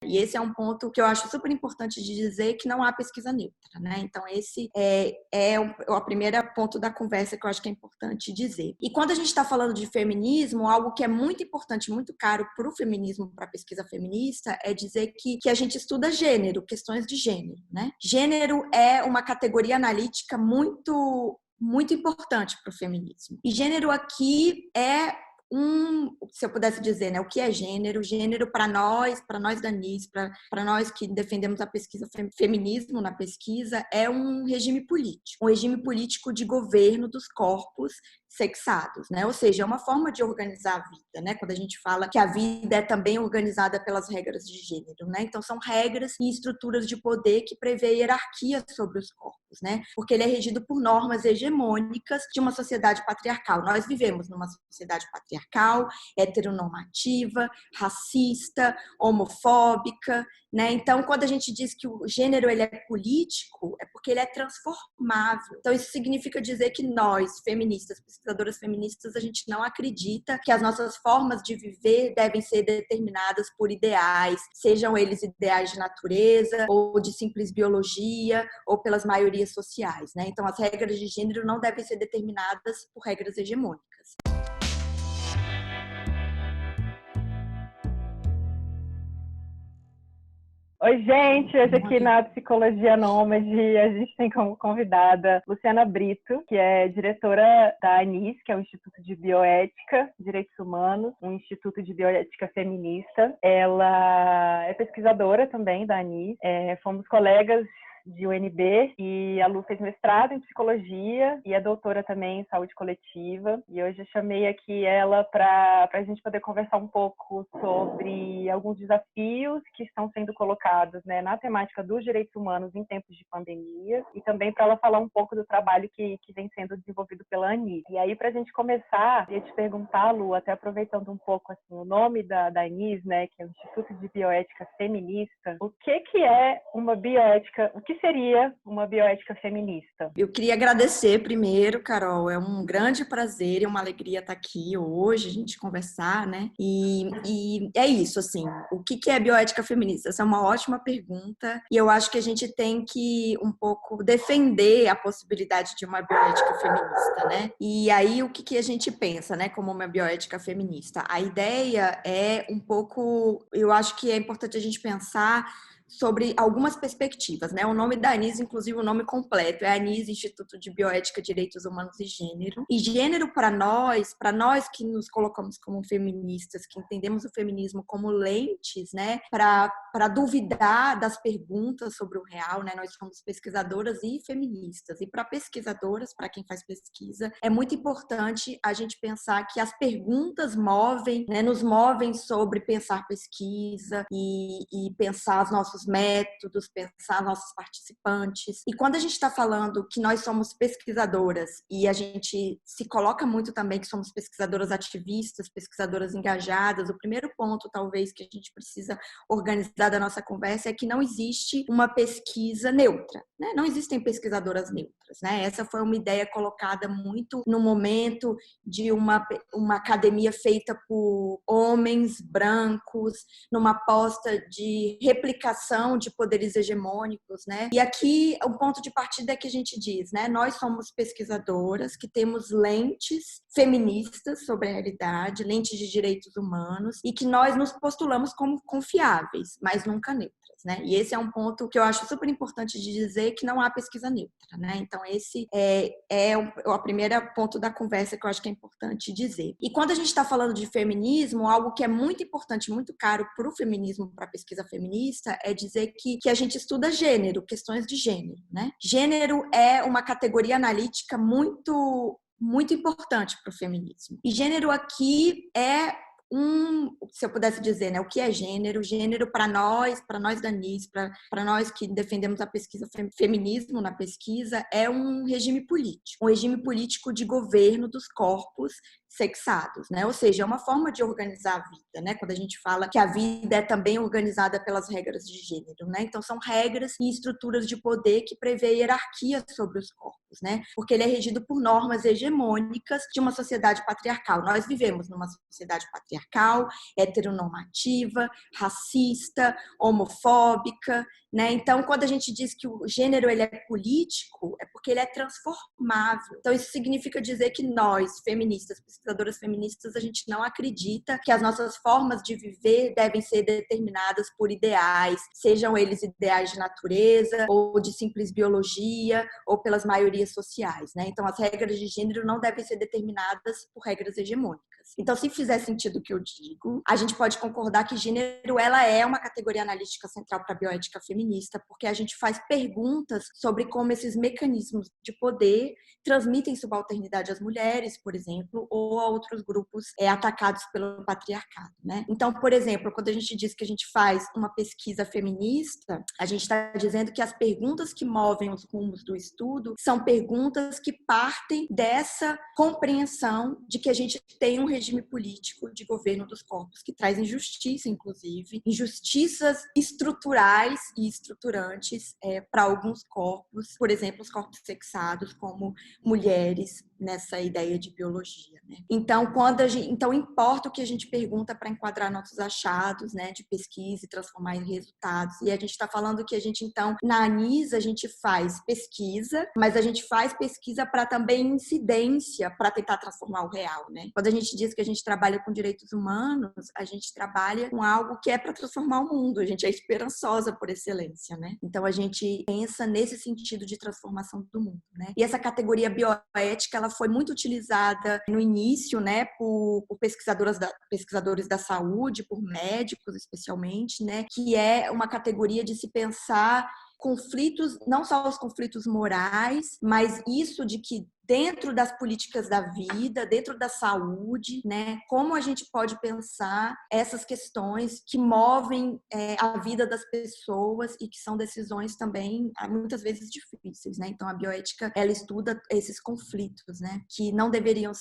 E esse é um ponto que eu acho super importante de dizer, que não há pesquisa neutra, né? Então, esse é o primeiro ponto da conversa que eu acho que é importante dizer. E quando a gente está falando de feminismo, algo que é muito importante, muito caro para o feminismo, para a pesquisa feminista, é dizer que a gente estuda gênero, questões de gênero, né? Gênero é uma categoria analítica muito importante para o feminismo. E gênero aqui se eu pudesse dizer, né, o que é gênero? Gênero para nós da Anis, para nós que defendemos a pesquisa feminismo na pesquisa, é um regime político de governo dos corpos sexados, né? Ou seja, é uma forma de organizar a vida, né? Quando a gente fala que a vida é também organizada pelas regras de gênero, né? Então são regras e estruturas de poder que prevê hierarquia sobre os corpos, né? Porque ele é regido por normas hegemônicas de uma sociedade patriarcal. Nós vivemos numa sociedade patriarcal, heteronormativa, racista, homofóbica, né? Então, quando a gente diz que o gênero ele é político, é porque ele é transformável. Então, isso significa dizer que nós, feministas, pesquisadoras feministas, a gente não acredita que as nossas formas de viver devem ser determinadas por ideais, sejam eles ideais de natureza ou de simples biologia ou pelas maiorias sociais, né? Então, as regras de gênero não devem ser determinadas por regras hegemônicas. Oi, gente! Hoje aqui na Psicologia Nômade a gente tem como convidada Luciana Brito, que é diretora da ANIS, que é o Instituto de Bioética e Direitos Humanos, um instituto de bioética feminista. Ela é pesquisadora também da ANIS, fomos colegas de UNB, e a Lu fez mestrado em psicologia e é doutora também em saúde coletiva. E hoje eu chamei aqui ela para a gente poder conversar um pouco sobre alguns desafios que estão sendo colocados, né, na temática dos direitos humanos em tempos de pandemia, e também para ela falar um pouco do trabalho que vem sendo desenvolvido pela ANIS. E aí, para a gente começar, eu ia te perguntar, Lu, até aproveitando um pouco assim, o nome da ANIS, né, que é o Instituto de Bioética Feminista, o que é uma bioética? O que seria uma bioética feminista? Eu queria agradecer primeiro, Carol, é um grande prazer e uma alegria estar aqui hoje, a gente conversar, né? E é isso, assim, o que é bioética feminista? Essa é uma ótima pergunta e eu acho que a gente tem que um pouco defender a possibilidade de uma bioética feminista, né? E aí o que a gente pensa, né, como uma bioética feminista? A ideia é um pouco, eu acho que é importante a gente pensar sobre algumas perspectivas, né? O nome da ANIS, inclusive o nome completo, é ANIS, Instituto de Bioética, Direitos Humanos e Gênero. E gênero para nós que nos colocamos como feministas, que entendemos o feminismo como lentes, né? Para duvidar das perguntas sobre o real, né? Nós somos pesquisadoras e feministas. E para pesquisadoras, para quem faz pesquisa, é muito importante a gente pensar que as perguntas movem, né? Nos movem sobre pensar pesquisa e pensar os nossos métodos, pensar nossos participantes. E quando a gente está falando que nós somos pesquisadoras e a gente se coloca muito também que somos pesquisadoras ativistas, pesquisadoras engajadas, o primeiro ponto, talvez, que a gente precisa organizar da nossa conversa é que não existe uma pesquisa neutra, né? Não existem pesquisadoras neutras, né? Essa foi uma ideia colocada muito no momento de uma academia feita por homens brancos, numa aposta de replicação de poderes hegemônicos, né? E aqui o ponto de partida é que a gente diz, né? Nós somos pesquisadoras que temos lentes feministas sobre a realidade, lentes de direitos humanos, e que nós nos postulamos como confiáveis, mas nunca neutras, né? E esse é um ponto que eu acho super importante de dizer, que não há pesquisa neutra, né? Então esse é o primeiro ponto da conversa que eu acho que é importante dizer. E quando a gente está falando de feminismo, algo que é muito importante, muito caro para o feminismo, para a pesquisa feminista, é dizer que a gente estuda gênero, questões de gênero, né? Gênero é uma categoria analítica muito importante para o feminismo. E gênero aqui se eu pudesse dizer, né, o que é gênero? Gênero para nós da Anis, para nós que defendemos a pesquisa feminismo na pesquisa, é um regime político de governo dos corpos sexados, né? Ou seja, é uma forma de organizar a vida, né? Quando a gente fala que a vida é também organizada pelas regras de gênero, né? Então são regras e estruturas de poder que prevê hierarquia sobre os corpos, né? Porque ele é regido por normas hegemônicas de uma sociedade patriarcal. Nós vivemos numa sociedade patriarcal, heteronormativa, racista, homofóbica, né? Então, quando a gente diz que o gênero ele é político, é porque ele é transformável. Então, isso significa dizer que nós, feministas, pesquisadoras feministas, a gente não acredita que as nossas formas de viver devem ser determinadas por ideais, sejam eles ideais de natureza ou de simples biologia ou pelas maiorias sociais, né? Então, as regras de gênero não devem ser determinadas por regras hegemônicas. Então, se fizer sentido o que eu digo, a gente pode concordar que gênero ela é uma categoria analítica central para a bioética feminista, porque a gente faz perguntas sobre como esses mecanismos de poder transmitem subalternidade às mulheres, por exemplo, ou a outros grupos atacados pelo patriarcado, né? Então, por exemplo, quando a gente diz que a gente faz uma pesquisa feminista, a gente está dizendo que as perguntas que movem os rumos do estudo são perguntas que partem dessa compreensão de que a gente tem um regime político de governo dos corpos que traz injustiça, inclusive, injustiças estruturais e estruturantes para alguns corpos, por exemplo, os corpos sexados, como mulheres nessa ideia de biologia, né? Então, então importa o que a gente pergunta para enquadrar nossos achados, né, de pesquisa e transformar em resultados. E a gente está falando que a gente, então, na ANIS, a gente faz pesquisa, mas a gente faz pesquisa para também incidência, para tentar transformar o real, né? Quando a gente diz que a gente trabalha com direitos humanos, a gente trabalha com algo que é para transformar o mundo, a gente é esperançosa por excelência, né? Então, a gente pensa nesse sentido de transformação do mundo, né? E essa categoria bioética, ela foi muito utilizada no início, né, por pesquisadores da saúde, por médicos especialmente, né, que é uma categoria de se pensar conflitos, não só os conflitos morais, mas isso de que dentro das políticas da vida, dentro da saúde, né, como a gente pode pensar essas questões que movem a vida das pessoas e que são decisões também muitas vezes difíceis, né? Então a bioética ela estuda esses conflitos, né, que não deveriam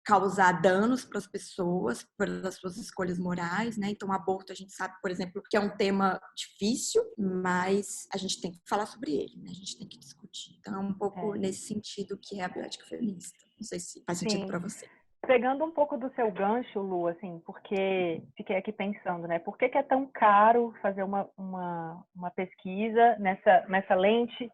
causar danos para as pessoas pelas suas escolhas morais, né? Então, aborto a gente sabe, por exemplo, que é um tema difícil, mas a gente tem que falar sobre ele, né? A gente tem que discutir. Então, é um pouco nesse sentido que é a bioética feminista. Não sei se faz sentido para você. Pegando um pouco do seu gancho, Lu, assim, porque fiquei aqui pensando, né? Por que é tão caro fazer uma pesquisa nessa lente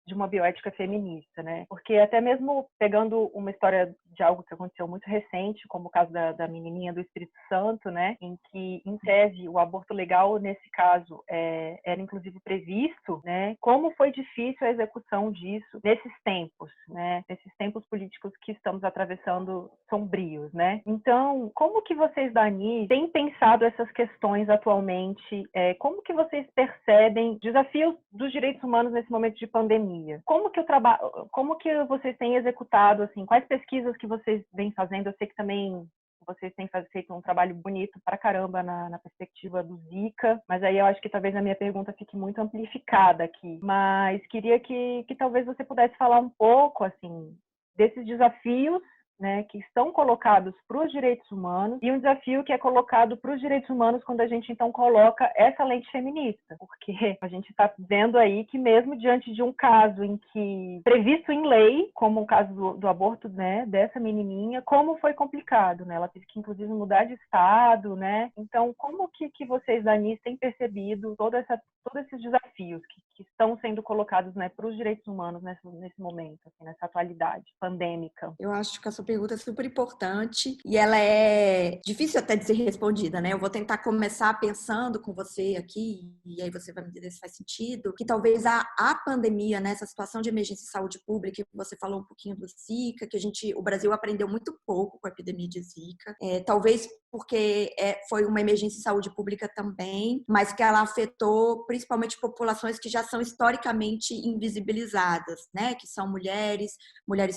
de uma bioética feminista, né? Porque até mesmo pegando uma história de algo que aconteceu muito recente, como o caso da menininha do Espírito Santo, né? Em que, em tese, o aborto legal, nesse caso, era inclusive previsto, né? Como foi difícil a execução disso nesses tempos, né? Nesses tempos políticos que estamos atravessando sombrios, né? Então, como que vocês da ANI têm pensado essas questões atualmente? Como que vocês percebem desafios dos direitos humanos nesse momento de pandemia? Como que vocês têm executado, assim, quais pesquisas que vocês vêm fazendo? Eu sei que também vocês têm feito um trabalho bonito pra caramba na perspectiva do Zika, mas aí eu acho que talvez a minha pergunta fique muito amplificada aqui. Mas queria que talvez você pudesse falar um pouco, assim, desses desafios, né, que estão colocados para os direitos humanos e um desafio que é colocado para os direitos humanos quando a gente, então, coloca essa lente feminista, porque a gente está vendo aí que mesmo diante de um caso em que, previsto em lei, como o caso do aborto, né, dessa menininha, como foi complicado, né, ela teve que, inclusive, mudar de estado, né, então, como que vocês da ANIS têm percebido todos esses desafios que estão sendo colocados, né, para os direitos humanos nesse momento, assim, nessa atualidade pandêmica? Eu acho que a sua pergunta é super importante e ela é difícil até de ser respondida, né? Eu vou tentar começar pensando com você aqui, e aí você vai me dizer se faz sentido, que talvez a pandemia, né, essa situação de emergência de saúde pública, que você falou um pouquinho do Zika, que o Brasil aprendeu muito pouco com a epidemia de Zika, talvez porque foi uma emergência de saúde pública também, mas que ela afetou principalmente populações que já são historicamente invisibilizadas, né? Que são mulheres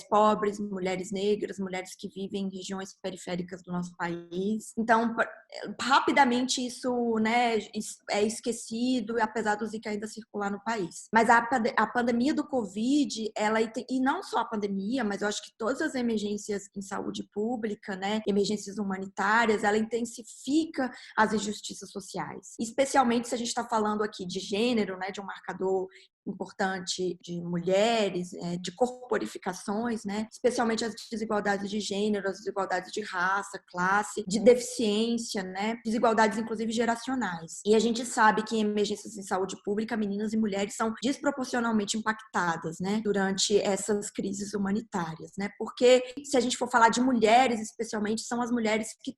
pobres, mulheres negras, mulheres que vivem em regiões periféricas do nosso país. Então, rapidamente isso, né, é esquecido, apesar do Zika ainda circular no país. Mas a pandemia do Covid, e não só a pandemia, mas eu acho que todas as emergências em saúde pública, né, emergências humanitárias, ela intensifica as injustiças sociais. Especialmente se a gente está falando aqui de gênero, né, de um marcador importante de mulheres, de corporificações, né? Especialmente as desigualdades de gênero, as desigualdades de raça, classe, de deficiência, né? Desigualdades, inclusive, geracionais. E a gente sabe que em emergências em saúde pública, meninas e mulheres são desproporcionalmente impactadas, né? Durante essas crises humanitárias, né? Porque se a gente for falar de mulheres, especialmente, são as mulheres que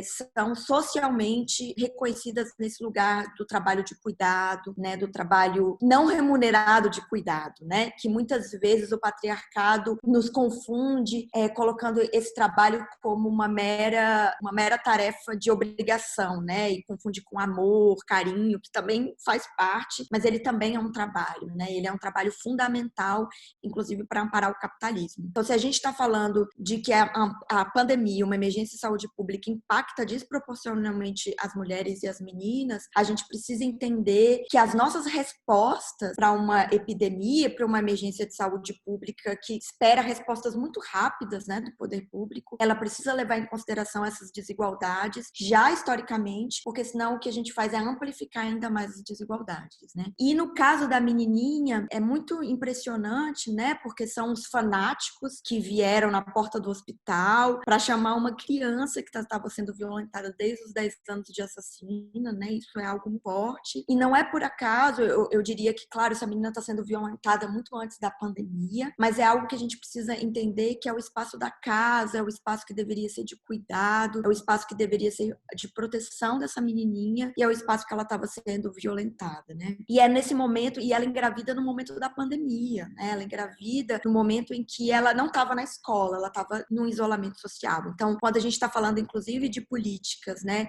são socialmente reconhecidas nesse lugar do trabalho de cuidado, né? Do trabalho não remunerado de cuidado, né? Que muitas vezes o patriarcado nos confunde, colocando esse trabalho como uma mera tarefa de obrigação, né? E confunde com amor, carinho, que também faz parte, mas ele também é um trabalho, né? Ele é um trabalho fundamental, inclusive para amparar o capitalismo. Então, se a gente está falando de que a pandemia, uma emergência de saúde pública, impacta desproporcionalmente as mulheres e as meninas, a gente precisa entender que as nossas respostas para uma epidemia, para uma emergência de saúde pública que espera respostas muito rápidas, né, do poder público, ela precisa levar em consideração essas desigualdades já historicamente, porque senão o que a gente faz é amplificar ainda mais as desigualdades, né? E no caso da menininha, é muito impressionante, né, porque são os fanáticos que vieram na porta do hospital para chamar uma criança que estava sendo violentada desde os 10 anos de assassina, né? Isso é algo forte. E não é por acaso, eu diria que, claro, essa menina está sendo violentada muito antes da pandemia, mas é algo que a gente precisa entender que é o espaço da casa, é o espaço que deveria ser de cuidado, é o espaço que deveria ser de proteção dessa menininha e é o espaço que ela estava sendo violentada, né? E é nesse momento, e ela engravida no momento da pandemia, né? Ela engravida no momento em que ela não estava na escola, ela estava num isolamento social. Então, quando a gente está falando, inclusive, de políticas, né,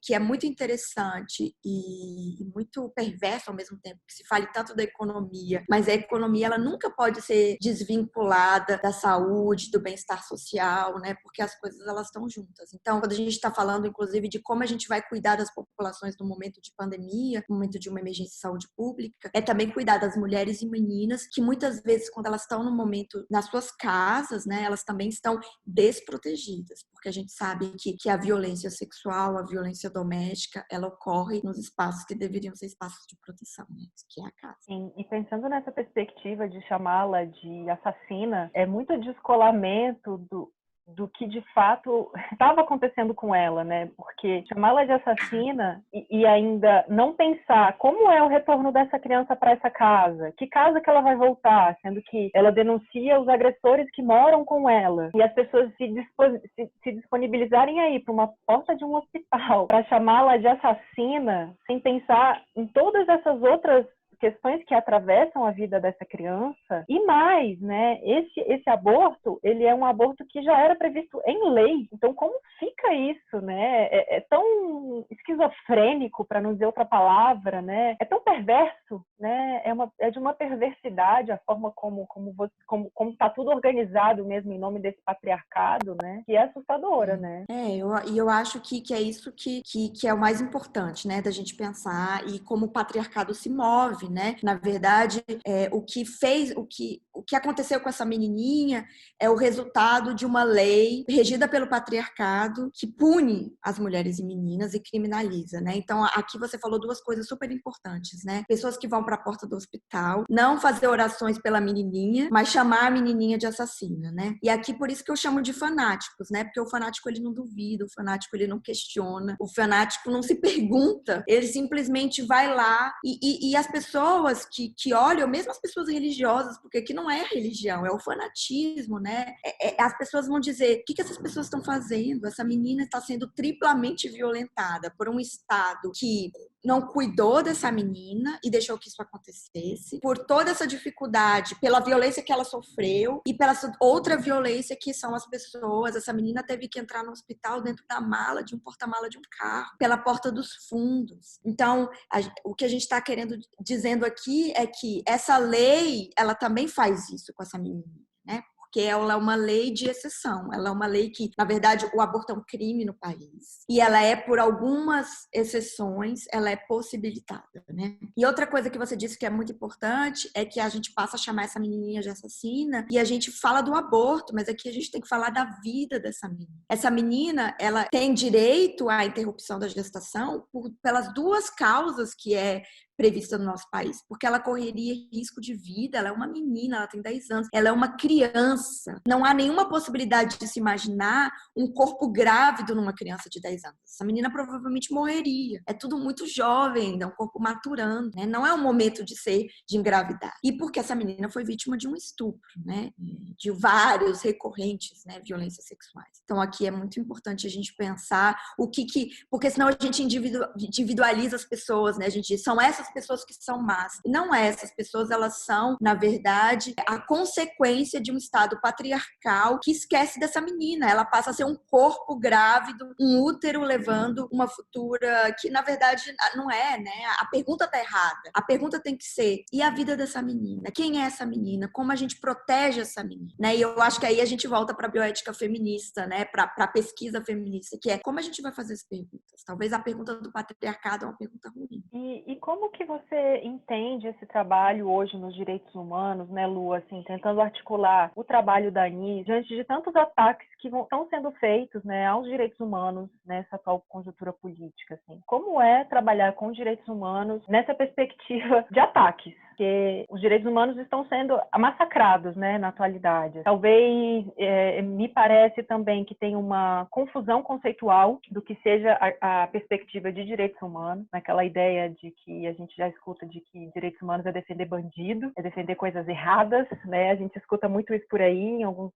que é muito interessante e muito perverso ao mesmo tempo, que se fale tanto da economia, mas a economia ela nunca pode ser desvinculada da saúde, do bem-estar social, né? Porque as coisas elas estão juntas. Então, quando a gente está falando, inclusive, de como a gente vai cuidar das populações no momento de pandemia, no momento de uma emergência de saúde pública, é também cuidar das mulheres e meninas que muitas vezes, quando elas estão no momento nas suas casas, né, elas também estão desprotegidas, porque a gente sabe que a violência sexual, a violência doméstica, ela ocorre nos espaços que deveriam ser espaços de proteção, né, que é a casa. Sim, e pensando nessa perspectiva de chamá-la de assassina, é muito descolamento do que de fato estava acontecendo com ela, né? Porque chamá-la de assassina e ainda não pensar como é o retorno dessa criança para essa casa, que casa que ela vai voltar, sendo que ela denuncia os agressores que moram com ela e as pessoas se disponibilizarem aí para uma porta de um hospital para chamá-la de assassina sem pensar em todas essas outras questões que atravessam a vida dessa criança. E mais, né, esse aborto, ele é um aborto que já era previsto em lei. Então, como fica isso, né? É tão esquizofrênico, para não dizer outra palavra, né? É tão perverso, né? É de uma perversidade a forma como está tudo organizado mesmo em nome desse patriarcado, né? Que é assustadora, né? Eu acho que é isso que é o mais importante, né, da gente pensar e como o patriarcado se move, né? Na verdade, o que aconteceu com essa menininha é o resultado de uma lei regida pelo patriarcado que pune as mulheres e meninas e criminaliza, né? Então, aqui você falou duas coisas super importantes, né? Pessoas que vão para a porta do hospital, não fazer orações pela menininha, mas chamar a menininha de assassina, né? E aqui por isso que eu chamo de fanáticos, né? Porque o fanático ele não duvida, o fanático ele não questiona, o fanático não se pergunta, ele simplesmente vai lá e as pessoas que olham, mesmo as pessoas religiosas, porque aqui não é religião, é o fanatismo, né? As pessoas vão dizer, o que essas pessoas estão fazendo? Essa menina está sendo triplamente violentada por um Estado que não cuidou dessa menina e deixou que isso acontecesse, por toda essa dificuldade, pela violência que ela sofreu e pela outra violência que são as pessoas. Essa menina teve que entrar no hospital dentro da mala, de um porta-mala de um carro, pela porta dos fundos. Então, o que a gente está dizendo aqui é que essa lei, ela também faz isso com essa menina, né? Porque ela é uma lei de exceção, ela é uma lei que, na verdade, o aborto é um crime no país. E ela é, por algumas exceções, ela é possibilitada, né? E outra coisa que você disse que é muito importante é que a gente passa a chamar essa menininha de assassina e a gente fala do aborto, mas aqui a gente tem que falar da vida dessa menina. Essa menina, ela tem direito à interrupção da gestação pelas duas causas que é prevista no nosso país, porque ela correria risco de vida, ela é uma menina, ela tem 10 anos, ela é uma criança. Não há nenhuma possibilidade de se imaginar um corpo grávido numa criança de 10 anos. Essa menina provavelmente morreria. É tudo muito jovem ainda, um corpo maturando, né? Não é o momento de engravidar. E porque essa menina foi vítima de um estupro, né? De vários recorrentes, né? Violências sexuais. Então aqui é muito importante a gente pensar porque senão a gente individualiza as pessoas, né? A gente diz, são essas pessoas que são más. E não é, essas pessoas, elas são, na verdade, a consequência de um estado patriarcal que esquece dessa menina. Ela passa a ser um corpo grávido, um útero levando uma futura que, na verdade, não é, né? A pergunta tá errada. A pergunta tem que ser, e a vida dessa menina? Quem é essa menina? Como a gente protege essa menina? Né? E eu acho que aí a gente volta para a bioética feminista, né? Para a pesquisa feminista, que é como a gente vai fazer as perguntas? Talvez a pergunta do patriarcado é uma pergunta ruim. E como que você entende esse trabalho hoje nos direitos humanos, né, Lu, assim, tentando articular o trabalho da Anis diante de tantos ataques que estão sendo feitos, né, aos direitos humanos nessa atual conjuntura política, assim? Como é trabalhar com direitos humanos nessa perspectiva de ataques? Porque os direitos humanos estão sendo massacrados, né, na atualidade. Talvez, me parece também que tem uma confusão conceitual do que seja a perspectiva de direitos humanos, naquela ideia de que a gente já escuta de que direitos humanos é defender bandido, é defender coisas erradas, né? A gente escuta muito isso por aí em alguns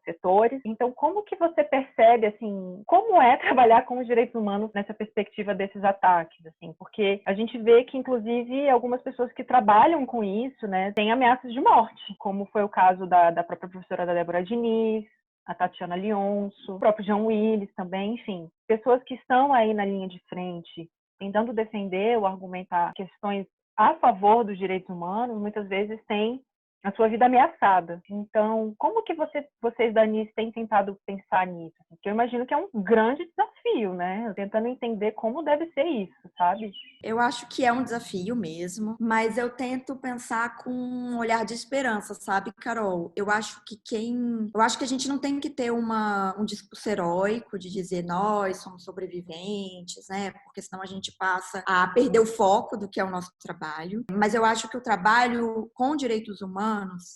setores. Então, como que você percebe, assim, como é trabalhar com os direitos humanos nessa perspectiva desses ataques, assim? Porque a gente vê que, inclusive, algumas pessoas que trabalham com isso, né, têm ameaças de morte, como foi o caso da própria professora da Débora Diniz, a Tatiana Leonço, o próprio João Willis também, enfim, pessoas que estão aí na linha de frente, tentando defender ou argumentar questões a favor dos direitos humanos, muitas vezes têm a sua vida ameaçada. Então, como que vocês da Anis têm tentado pensar nisso? Porque eu imagino que é um grande desafio, né? Tentando entender como deve ser isso, sabe? Eu acho que é um desafio mesmo, mas eu tento pensar com um olhar de esperança, sabe, Carol? Eu acho que a gente não tem que ter um discurso heróico de dizer nós somos sobreviventes, né? Porque senão a gente passa a perder o foco do que é o nosso trabalho. Mas eu acho que o trabalho com direitos humanos,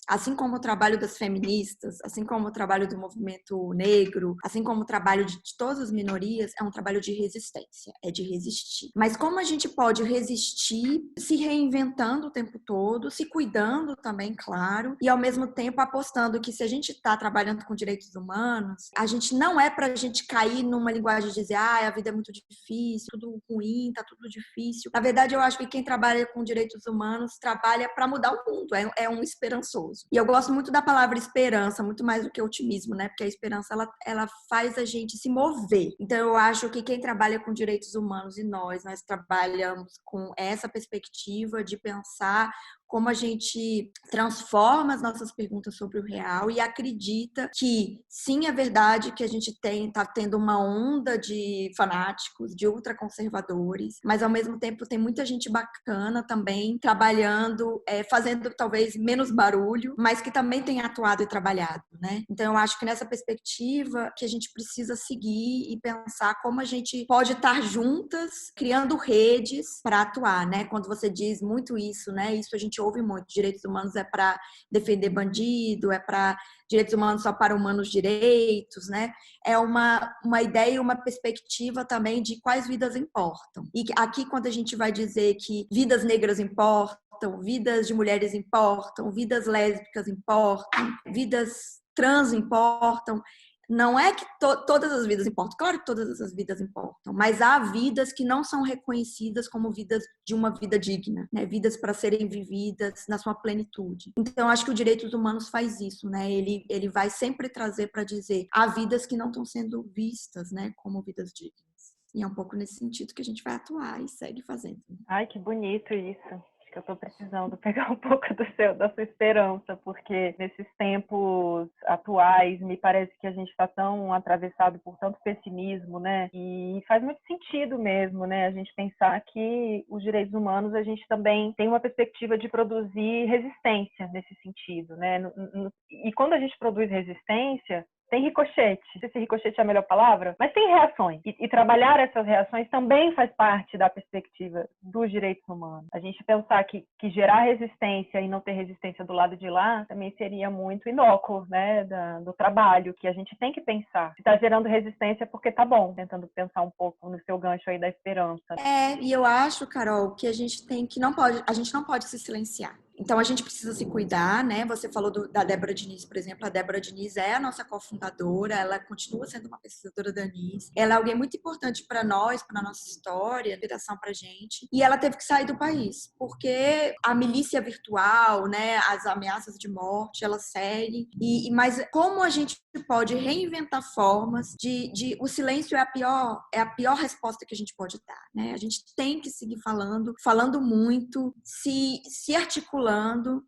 assim como o trabalho das feministas, assim como o trabalho do movimento negro, assim como o trabalho de todas as minorias, é um trabalho de resistência, é de resistir. Mas como a gente pode resistir se reinventando o tempo todo, se cuidando também, claro, e ao mesmo tempo apostando que se a gente está trabalhando com direitos humanos, a gente não é para a gente cair numa linguagem de dizer a vida é muito difícil, tudo ruim, tá tudo difícil. Na verdade, eu acho que quem trabalha com direitos humanos trabalha para mudar o mundo, é um esperançoso. E eu gosto muito da palavra esperança, muito mais do que otimismo, né? Porque a esperança, ela faz a gente se mover. Então, eu acho que quem trabalha com direitos humanos e nós trabalhamos com essa perspectiva de pensar como a gente transforma as nossas perguntas sobre o real e acredita que, sim, é verdade que a gente está tendo uma onda de fanáticos, de ultraconservadores, mas, ao mesmo tempo, tem muita gente bacana também trabalhando, fazendo talvez menos barulho, mas que também tem atuado e trabalhado, né? Então, eu acho que nessa perspectiva que a gente precisa seguir e pensar como a gente pode estar juntas, criando redes para atuar, né? Quando você diz muito isso, né? Isso a gente ouve muito. Direitos humanos é para defender bandido, é para direitos humanos só para humanos direitos, né? É uma ideia e uma perspectiva também de quais vidas importam. E aqui, quando a gente vai dizer que vidas negras importam, vidas de mulheres importam, vidas lésbicas importam, vidas trans importam, Não é que todas as vidas importam, claro que todas as vidas importam, mas há vidas que não são reconhecidas como vidas de uma vida digna, né? Vidas para serem vividas na sua plenitude. Então, acho que o Direitos Humanos faz isso, né? Ele vai sempre trazer para dizer há vidas que não estão sendo vistas, né, como vidas dignas. E é um pouco nesse sentido que a gente vai atuar e segue fazendo. Ai, que bonito isso. Acho que eu estou precisando pegar um pouco da sua esperança, porque nesses tempos atuais me parece que a gente está tão atravessado por tanto pessimismo, né? E faz muito sentido mesmo, né? A gente pensar que os direitos humanos, a gente também tem uma perspectiva de produzir resistência nesse sentido, né? E quando a gente produz resistência, tem ricochete. Não sei se ricochete é a melhor palavra, mas tem reações. E trabalhar essas reações também faz parte da perspectiva dos direitos humanos. A gente pensar que gerar resistência e não ter resistência do lado de lá também seria muito inócuo, né, do trabalho, que a gente tem que pensar. Se está gerando resistência, porque tá bom. Tentando pensar um pouco no seu gancho aí da esperança. E eu acho, Carol, que a gente não pode se silenciar. Então, a gente precisa se cuidar, né? Você falou da Débora Diniz, por exemplo. A Débora Diniz é a nossa cofundadora, ela continua sendo uma pesquisadora da Anis. Ela é alguém muito importante para nós, para a nossa história, inspiração para a gente. E ela teve que sair do país, porque a milícia virtual, né, as ameaças de morte, elas seguem. Mas como a gente pode reinventar formas o silêncio é a pior resposta que a gente pode dar, né? A gente tem que seguir falando muito, se articulando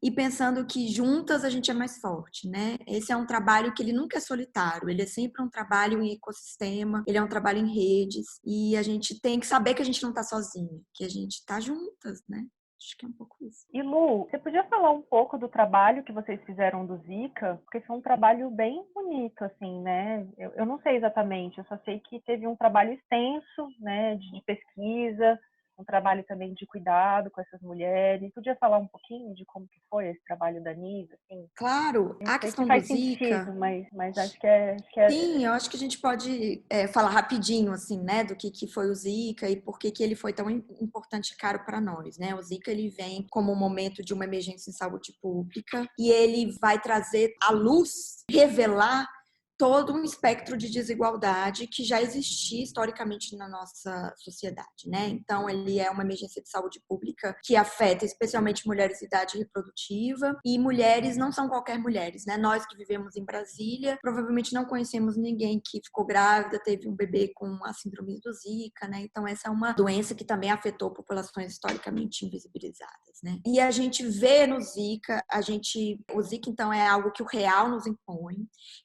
e pensando que juntas a gente é mais forte, né? Esse é um trabalho que ele nunca é solitário, ele é sempre um trabalho em ecossistema, ele é um trabalho em redes, e a gente tem que saber que a gente não está sozinha, que a gente está juntas, né? Acho que é um pouco isso. E Lu, você podia falar um pouco do trabalho que vocês fizeram do Zika? Porque foi um trabalho bem bonito, assim, né? Eu não sei exatamente, eu só sei que teve um trabalho extenso, né, de pesquisa, um trabalho também de cuidado com essas mulheres. Podia falar um pouquinho de como que foi esse trabalho da Anis, assim? Claro, Eu a sei que questão do faz Zika. sentido, mas acho que Sim, eu acho que a gente pode falar rapidinho, assim, né, do que foi o Zika e por que ele foi tão importante e caro para nós, né? O Zika, ele vem como um momento de uma emergência em saúde pública e ele vai trazer à luz, revelar todo um espectro de desigualdade que já existia historicamente na nossa sociedade, né? Então, ele é uma emergência de saúde pública que afeta especialmente mulheres de idade reprodutiva e mulheres não são qualquer mulheres, né? Nós que vivemos em Brasília, provavelmente não conhecemos ninguém que ficou grávida, teve um bebê com a síndrome do Zika, né? Então, essa é uma doença que também afetou populações historicamente invisibilizadas, né? E a gente vê no Zika, o Zika, então, é algo que o real nos impõe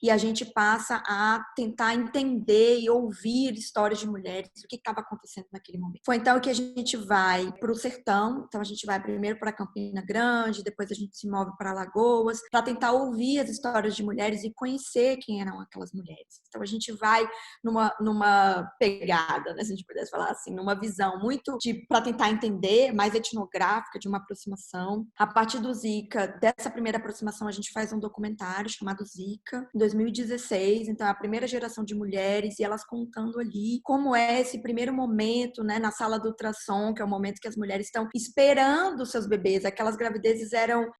e a gente passa a tentar entender e ouvir histórias de mulheres, o que estava acontecendo naquele momento. Foi então que a gente vai para o sertão, então a gente vai primeiro para Campina Grande, depois a gente se move para Alagoas, para tentar ouvir as histórias de mulheres e conhecer quem eram aquelas mulheres. Então a gente vai numa pegada, né, se a gente pudesse falar assim, numa visão muito para tentar entender, mais etnográfica, de uma aproximação. A partir do Zika, dessa primeira aproximação, a gente faz um documentário chamado Zika, em 2016. Então, é a primeira geração de mulheres, e elas contando ali como é esse primeiro momento, né, na sala do ultrassom, que é o momento que as mulheres estão esperando seus bebês. Aquelas gravidezes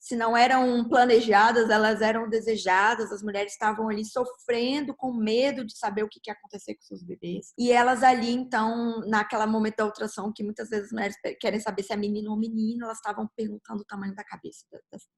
se não eram planejadas, elas eram desejadas, as mulheres estavam ali sofrendo, com medo de saber o que ia acontecer com seus bebês. E elas ali, então, naquela momento da ultrassom, que muitas vezes as mulheres querem saber se é menino ou menino, elas estavam perguntando o tamanho da cabeça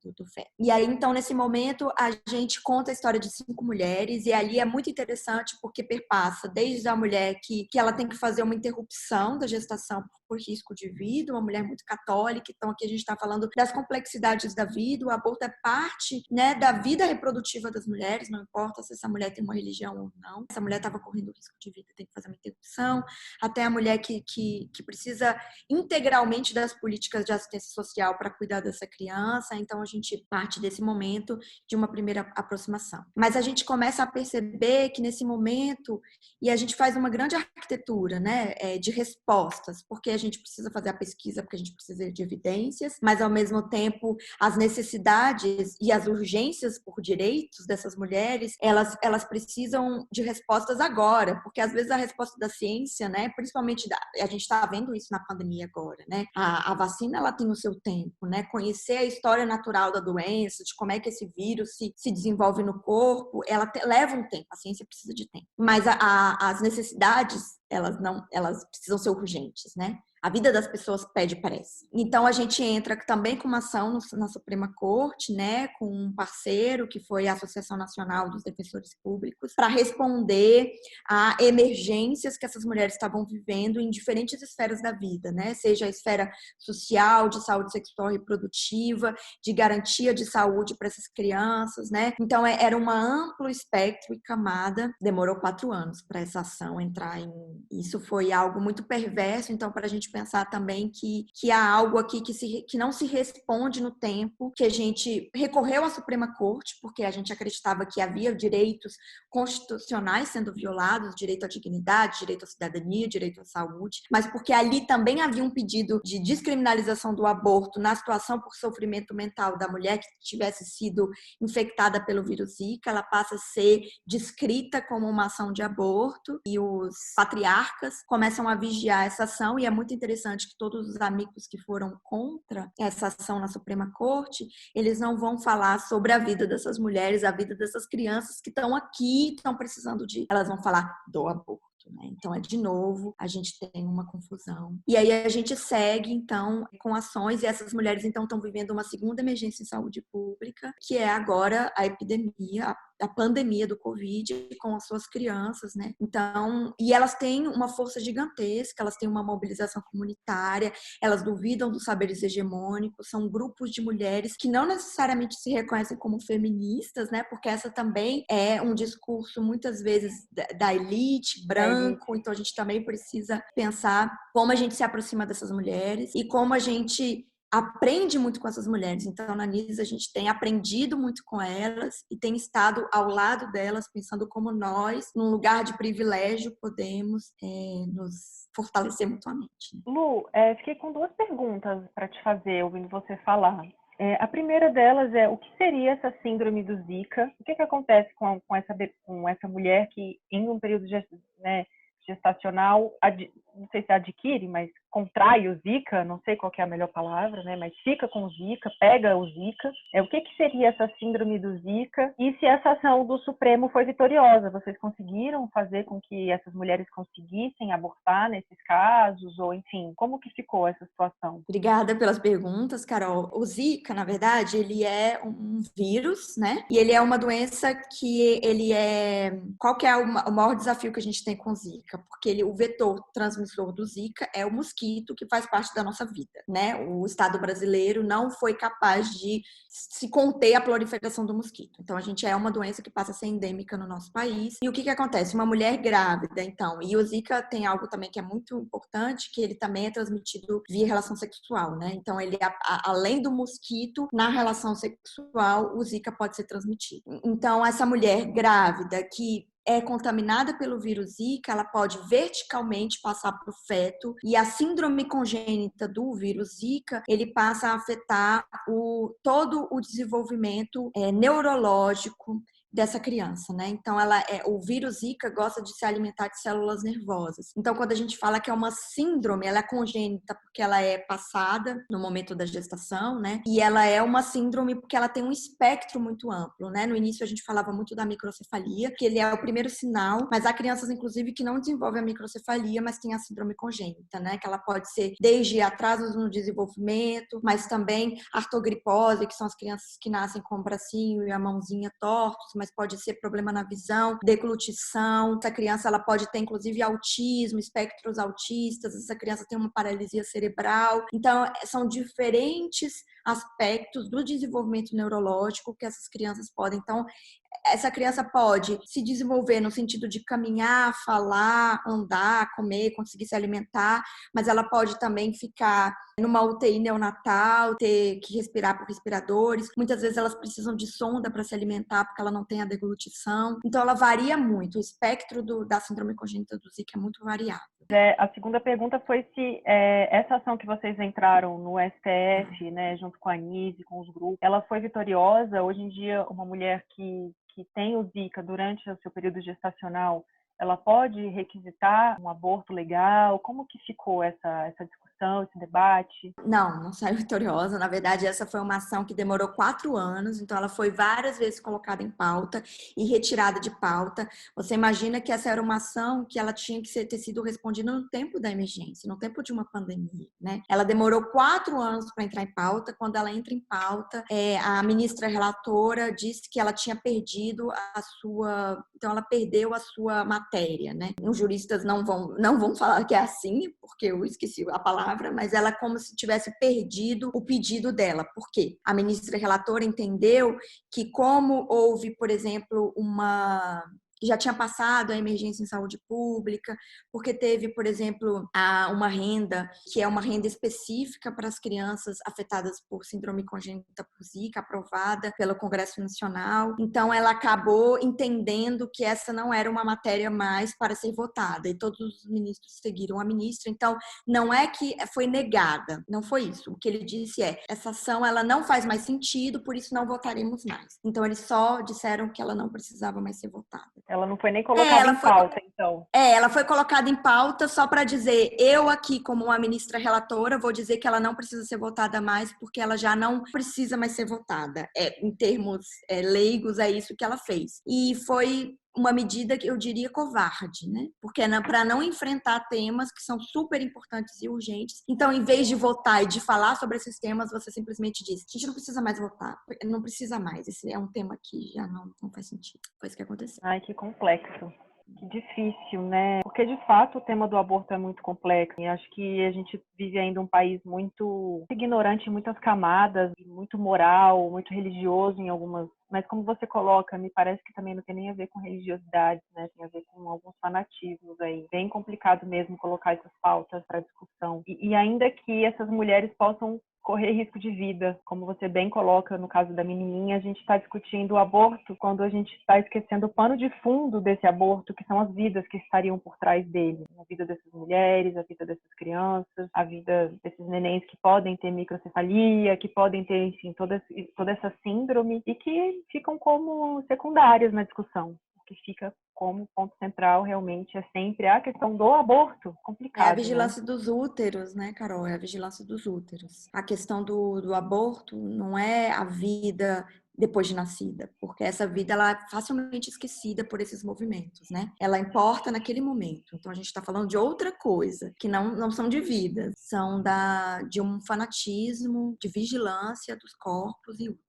do feto. E aí, então, nesse momento, a gente conta a história de 5 mulheres, e ali é muito interessante porque perpassa desde a mulher que ela tem que fazer uma interrupção da gestação por risco de vida, uma mulher muito católica. Então aqui a gente está falando das complexidades da vida. O aborto é parte, né, da vida reprodutiva das mulheres, não importa se essa mulher tem uma religião ou não. Essa mulher estava correndo risco de vida, tem que fazer uma interrupção. Até a mulher que precisa integralmente das políticas de assistência social para cuidar dessa criança. Então a gente parte desse momento de uma primeira aproximação. Mas a gente começa a perceber que nesse momento, e a gente faz uma grande arquitetura, né, de respostas, porque a gente precisa fazer a pesquisa, porque a gente precisa de evidências, mas ao mesmo tempo as necessidades e as urgências por direitos dessas mulheres, elas precisam de respostas agora, porque às vezes a resposta da ciência, né, principalmente a gente está vendo isso na pandemia agora, né? A vacina, ela tem o seu tempo, né? Conhecer a história natural da doença, de como é que esse vírus se desenvolve no corpo, leva um tempo, a ciência precisa de tempo. Mas as necessidades, elas precisam ser urgentes, né? A vida das pessoas pede pressa. Então, a gente entra também com uma ação na Suprema Corte, né, com um parceiro, que foi a Associação Nacional dos Defensores Públicos, para responder a emergências que essas mulheres estavam vivendo em diferentes esferas da vida, né? Seja a esfera social, de saúde sexual e reprodutiva, de garantia de saúde para essas crianças, né? Então, era um amplo espectro e camada. Demorou 4 anos para essa ação entrar em... Isso foi algo muito perverso, então, para a gente pensar também que há algo aqui que não se responde no tempo, que a gente recorreu à Suprema Corte, porque a gente acreditava que havia direitos constitucionais sendo violados, direito à dignidade, direito à cidadania, direito à saúde, mas porque ali também havia um pedido de descriminalização do aborto na situação por sofrimento mental da mulher que tivesse sido infectada pelo vírus Zika, ela passa a ser descrita como uma ação de aborto e os patriarcas começam a vigiar essa ação, e é muito interessante que todos os amigos que foram contra essa ação na Suprema Corte, eles não vão falar sobre a vida dessas mulheres, a vida dessas crianças que estão aqui, estão precisando de... Elas vão falar do aborto. Então, de novo, a gente tem uma confusão. E aí a gente segue, então, com ações, e essas mulheres, então, estão vivendo uma segunda emergência em saúde pública, que é agora a epidemia, a pandemia do Covid com as suas crianças, né? Então, e elas têm uma força gigantesca, elas têm uma mobilização comunitária, elas duvidam dos saberes hegemônicos, são grupos de mulheres que não necessariamente se reconhecem como feministas, né? Porque essa também é um discurso, muitas vezes, da elite branco, então a gente também precisa pensar como a gente se aproxima dessas mulheres e como a gente aprende muito com essas mulheres. Então, na NIS, a gente tem aprendido muito com elas e tem estado ao lado delas, pensando como nós, num lugar de privilégio, podemos nos fortalecer mutuamente. Lu, fiquei com 2 perguntas para te fazer, ouvindo você falar. A primeira delas é: o que seria essa síndrome do Zika? O que acontece com essa mulher que, em um período gestacional, não sei se adquire, mas contrai o Zika, não sei qual que é a melhor palavra, né? Mas fica com o Zika, pega o Zika. O que seria essa síndrome do Zika? E se essa ação do Supremo foi vitoriosa? Vocês conseguiram fazer com que essas mulheres conseguissem abortar nesses casos? Ou, enfim, como que ficou essa situação? Obrigada pelas perguntas, Carol. O Zika, na verdade, ele é um vírus, né? E ele é uma doença que ele é... Qual que é o maior desafio que a gente tem com o Zika? Porque o vetor transmissor do Zika é o mosquito, que faz parte da nossa vida, né? O Estado brasileiro não foi capaz de se conter a proliferação do mosquito. Então, a gente é uma doença que passa a ser endêmica no nosso país. E o que acontece? Uma mulher grávida, então, e o Zika tem algo também que é muito importante, que ele também é transmitido via relação sexual, né? Então, ele, além do mosquito, na relação sexual, o Zika pode ser transmitido. Então, essa mulher grávida que é contaminada pelo vírus Zika, ela pode verticalmente passar para o feto, e a síndrome congênita do vírus Zika, ele passa a afetar todo o desenvolvimento neurológico dessa criança, né? Então, o vírus Zika gosta de se alimentar de células nervosas. Então, quando a gente fala que é uma síndrome, ela é congênita porque ela é passada no momento da gestação, né? E ela é uma síndrome porque ela tem um espectro muito amplo, né? No início a gente falava muito da microcefalia, que ele é o primeiro sinal, mas há crianças, inclusive, que não desenvolvem a microcefalia, mas têm a síndrome congênita, né? Que ela pode ser desde atrasos no desenvolvimento, mas também artrogripose, que são as crianças que nascem com o bracinho e a mãozinha tortos, mas pode ser problema na visão, deglutição. Essa criança ela pode ter, inclusive, autismo, espectros autistas. Essa criança tem uma paralisia cerebral. Então, são diferentes aspectos do desenvolvimento neurológico que essas crianças podem. Então, essa criança pode se desenvolver no sentido de caminhar, falar, andar, comer, conseguir se alimentar, mas ela pode também ficar numa UTI neonatal, ter que respirar por respiradores. Muitas vezes elas precisam de sonda para se alimentar porque ela não tem a deglutição. Então, ela varia muito. O espectro da síndrome congênita do Zika é muito variável. A segunda pergunta foi se essa ação que vocês entraram no STF, né, junto com a Anísio, com os grupos, ela foi vitoriosa? Hoje em dia, uma mulher que tem o Zika durante o seu período gestacional, ela pode requisitar um aborto legal? Como que ficou essa discussão, esse debate? Não saiu vitoriosa. Na verdade, essa foi uma ação que demorou 4 anos, então ela foi várias vezes colocada em pauta e retirada de pauta. Você imagina que essa era uma ação que ela tinha que ter sido respondida no tempo da emergência, no tempo de uma pandemia, né? Ela demorou 4 anos para entrar em pauta. Quando ela entra em pauta, a ministra relatora disse que ela tinha perdido a sua... Então, ela perdeu a sua matéria, né? Os juristas não vão falar que é assim, porque eu esqueci a palavra, mas ela é como se tivesse perdido o pedido dela. Por quê? A ministra relatora entendeu que como houve, por exemplo, que já tinha passado a emergência em saúde pública, porque teve, por exemplo, uma renda, que é uma renda específica para as crianças afetadas por síndrome congênita por Zika, aprovada pelo Congresso Nacional. Então, ela acabou entendendo que essa não era uma matéria mais para ser votada, e todos os ministros seguiram a ministra. Então, não é que foi negada, não foi isso. O que ele disse essa ação ela não faz mais sentido, por isso não votaremos mais. Então, eles só disseram que ela não precisava mais ser votada. Ela não foi nem colocada em pauta, então. Ela foi colocada em pauta só para dizer, eu aqui, como uma ministra relatora, vou dizer que ela não precisa ser votada mais, porque ela já não precisa mais ser votada. Em termos leigos, é isso que ela fez. E foi uma medida que eu diria covarde, né? Porque para não enfrentar temas que são super importantes e urgentes. Então, em vez de votar e de falar sobre esses temas, você simplesmente diz, a gente não precisa mais votar, não precisa mais. Esse é um tema que já não faz sentido. Foi isso que aconteceu. Ai, que complexo. Que difícil, né? Porque, de fato, o tema do aborto é muito complexo. E acho que a gente vive ainda um país muito ignorante em muitas camadas, muito moral, muito religioso em algumas. Mas, como você coloca, me parece que também não tem nem a ver com religiosidade, né? Tem a ver com alguns fanatismos aí. Bem complicado mesmo colocar essas pautas para discussão. E ainda que essas mulheres possam correr risco de vida, como você bem coloca no caso da menininha, a gente está discutindo o aborto quando a gente está esquecendo o pano de fundo desse aborto, que são as vidas que estariam por trás dele, a vida dessas mulheres, a vida dessas crianças, a vida desses nenéns que podem ter microcefalia, que podem ter, enfim, toda essa síndrome e que ficam como secundárias na discussão. O que fica como ponto central realmente é sempre a questão do aborto. Complicado, É a vigilância, né? dos úteros, né, Carol? É a vigilância dos úteros. A questão do aborto não é a vida depois de nascida, porque essa vida ela é facilmente esquecida por esses movimentos, né? Ela importa naquele momento. Então a gente está falando de outra coisa, que não são de vidas, são de um fanatismo, de vigilância dos corpos e úteros.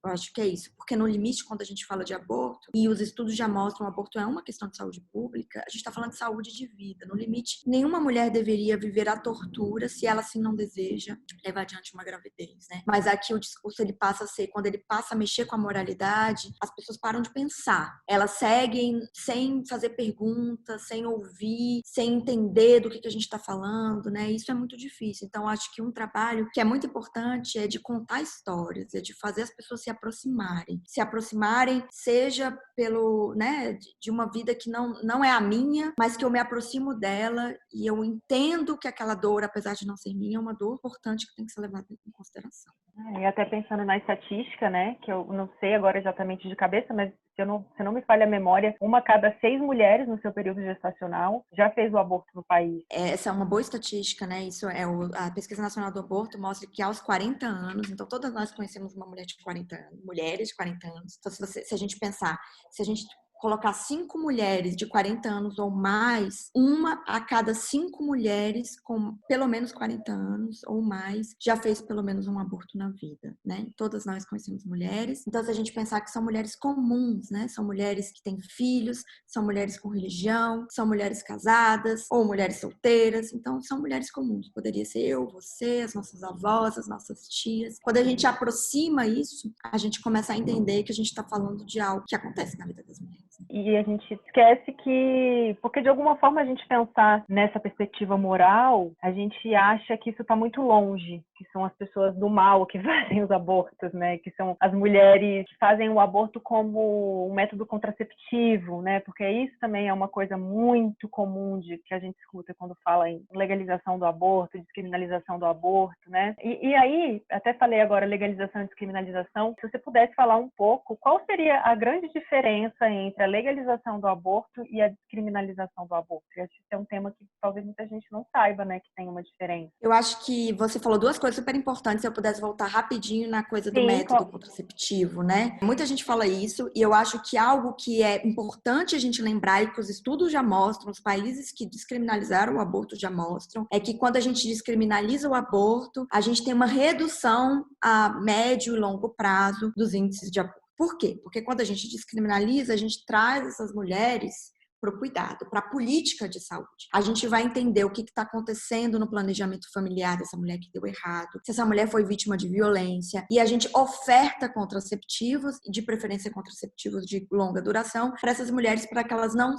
Eu acho que é isso, porque no limite, quando a gente fala de aborto, e os estudos já mostram que o aborto é uma questão de saúde pública, a gente está falando de saúde de vida. No limite, nenhuma mulher deveria viver a tortura se ela assim não deseja levar adiante uma gravidez, né? Mas aqui o discurso ele passa a ser, quando ele passa a mexer com a moralidade, as pessoas param de pensar. Elas seguem sem fazer perguntas, sem ouvir, sem entender do que a gente está falando, né? Isso é muito difícil. Então, acho que um trabalho que é muito importante é de contar histórias, é de fazer as pessoas se aproximarem, seja pelo, né, de uma vida que não é a minha, mas que eu me aproximo dela e eu entendo que aquela dor, apesar de não ser minha, é uma dor importante que tem que ser levada em consideração. E até pensando na estatística, né, que eu não sei agora exatamente de cabeça, mas se não me falha a memória, 1 a cada 6 mulheres no seu período gestacional já fez o aborto no país. Essa é uma boa estatística, né? Isso a Pesquisa Nacional do Aborto mostra que aos 40 anos, então todas nós conhecemos uma mulher de 40 anos, mulheres de 40 anos. Então, se a gente pensar, se a gente colocar 5 mulheres de 40 anos ou mais, 1 a cada 5 mulheres com pelo menos 40 anos ou mais já fez pelo menos um aborto na vida, né? Todas nós conhecemos mulheres. Então, se a gente pensar que são mulheres comuns, né? São mulheres que têm filhos, são mulheres com religião, são mulheres casadas ou mulheres solteiras. Então, são mulheres comuns. Poderia ser eu, você, as nossas avós, as nossas tias. Quando a gente aproxima isso, a gente começa a entender que a gente está falando de algo que acontece na vida das mulheres. E a gente esquece que, porque de alguma forma a gente pensar nessa perspectiva moral, a gente acha que isso está muito longe, que são as pessoas do mal que fazem os abortos, né? Que são as mulheres que fazem o aborto como um método contraceptivo, né? Porque isso também é uma coisa muito comum de que a gente escuta quando fala em legalização do aborto, descriminalização do aborto, né? E aí, até falei agora legalização e descriminalização, se você pudesse falar um pouco, qual seria a grande diferença entre a legalização do aborto e a descriminalização do aborto? Eu acho que esse é um tema que talvez muita gente não saiba, né, que tem uma diferença. Eu acho que você falou duas coisas super importantes, se eu pudesse voltar rapidinho na coisa do Sim, método contraceptivo, né? Muita gente fala isso, e eu acho que algo que é importante a gente lembrar e que os estudos já mostram, os países que descriminalizaram o aborto já mostram, é que quando a gente descriminaliza o aborto, a gente tem uma redução a médio e longo prazo dos índices de aborto. Por quê? Porque quando a gente descriminaliza, a gente traz essas mulheres para o cuidado, para a política de saúde. A gente vai entender o que está acontecendo no planejamento familiar dessa mulher que deu errado, se essa mulher foi vítima de violência, e a gente oferta contraceptivos, de preferência contraceptivos de longa duração, para essas mulheres, para que elas não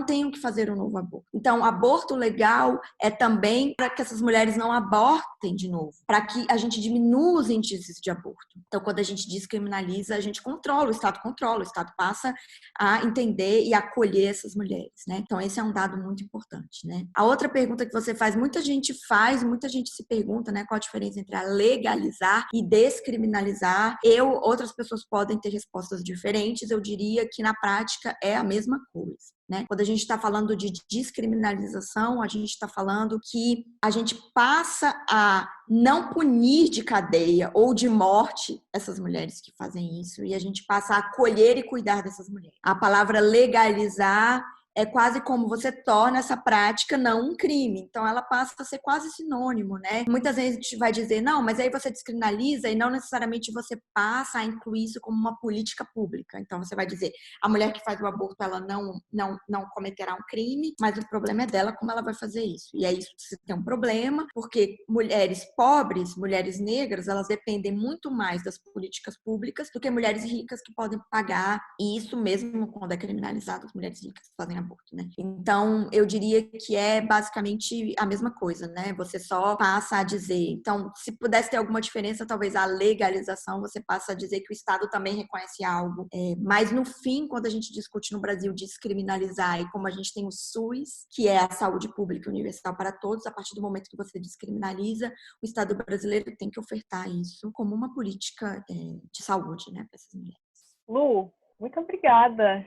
tenham que fazer um novo aborto. Então, aborto legal é também para que essas mulheres não abortem de novo, para que a gente diminua os índices de aborto. Então, quando a gente descriminaliza, a gente controla, o Estado passa a entender e acolher essas mulheres, né? Então, esse é um dado muito importante, né? A outra pergunta que você faz, muita gente se pergunta, né? Qual a diferença entre a legalizar e descriminalizar? Outras pessoas podem ter respostas diferentes, eu diria que na prática é a mesma coisa. Né? Quando a gente está falando de descriminalização, a gente está falando que a gente passa a não punir de cadeia ou de morte essas mulheres que fazem isso, e a gente passa a acolher e cuidar dessas mulheres. A palavra legalizar é quase como você torna essa prática não um crime. Então, ela passa a ser quase sinônimo, né? Muitas vezes a gente vai dizer, não, mas aí você descriminaliza e não necessariamente você passa a incluir isso como uma política pública. Então, você vai dizer, a mulher que faz o aborto, ela não cometerá um crime, mas o problema é dela como ela vai fazer isso. E aí, você tem um problema, porque mulheres pobres, mulheres negras, elas dependem muito mais das políticas públicas do que mulheres ricas que podem pagar. E isso mesmo quando é criminalizado, as mulheres ricas fazem aborto, né? Então, eu diria que é basicamente a mesma coisa, né? Você só passa a dizer. Então, se pudesse ter alguma diferença, talvez a legalização, você passa a dizer que o Estado também reconhece algo. Mas, no fim, quando a gente discute no Brasil descriminalizar e como a gente tem o SUS, que é a saúde pública universal para todos, a partir do momento que você descriminaliza, o Estado brasileiro tem que ofertar isso como uma política de saúde, né, para essas mulheres. Lu, muito obrigada.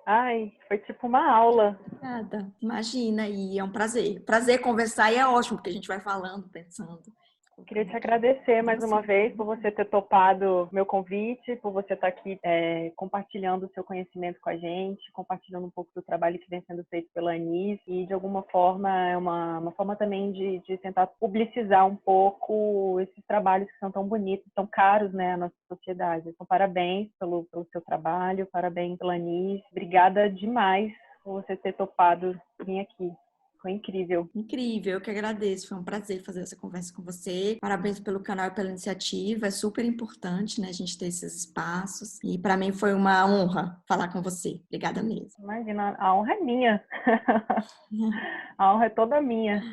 Ai, foi tipo uma aula. Obrigada. Imagina, e é um prazer. Prazer conversar e é ótimo, porque a gente vai falando, pensando. Queria te agradecer mais uma vez por você ter topado meu convite, por você estar aqui compartilhando o seu conhecimento com a gente, compartilhando um pouco do trabalho que vem sendo feito pela Anis, e de alguma forma é uma forma também de tentar publicizar um pouco esses trabalhos que são tão bonitos, tão caros, né, à nossa sociedade. Então, parabéns pelo seu trabalho, parabéns pela Anis. Obrigada demais por você ter topado vir aqui. Foi incrível. Incrível, eu que agradeço. Foi um prazer fazer essa conversa com você. Parabéns pelo canal e pela iniciativa. É super importante, né, a gente ter esses espaços. E para mim foi uma honra falar com você. Obrigada mesmo. Imagina, a honra é minha. A honra é toda minha.